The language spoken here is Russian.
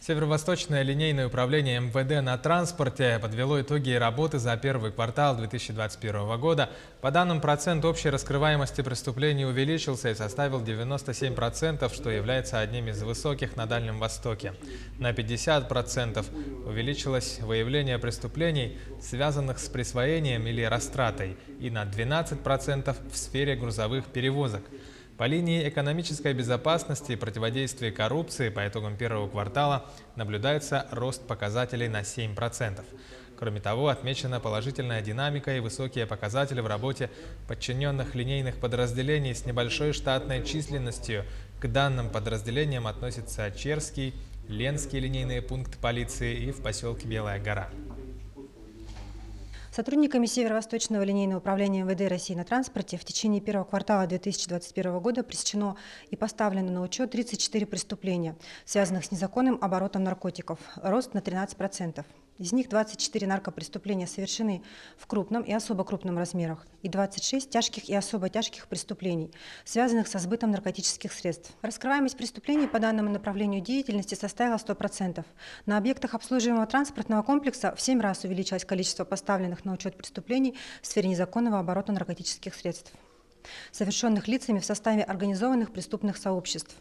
Северо-Восточное линейное управление МВД на транспорте подвело итоги работы за первый квартал 2021 года. По данным, процент общей раскрываемости преступлений увеличился и составил 97%, что является одним из высоких на Дальнем Востоке. На 50% увеличилось выявление преступлений, связанных с присвоением или растратой, и на 12% в сфере грузовых перевозок. По линии экономической безопасности и противодействия коррупции по итогам первого квартала наблюдается рост показателей на 7%. Кроме того, отмечена положительная динамика и высокие показатели в работе подчиненных линейных подразделений с небольшой штатной численностью. К данным подразделениям относятся Черский, Ленский линейный пункт полиции и в поселке Белая гора. Сотрудниками Северо-Восточного линейного управления МВД России на транспорте в течение первого квартала 2021 года пресечено и поставлено на учет 34 преступления, связанных с незаконным оборотом наркотиков, рост на 13%. Из них 24 наркопреступления совершены в крупном и особо крупном размерах и 26 тяжких и особо тяжких преступлений, связанных со сбытом наркотических средств. Раскрываемость преступлений по данному направлению деятельности составила 100%. На объектах обслуживаемого транспортного комплекса в 7 раз увеличилось количество поставленных на учет преступлений в сфере незаконного оборота наркотических средств, совершенных лицами в составе организованных преступных сообществ.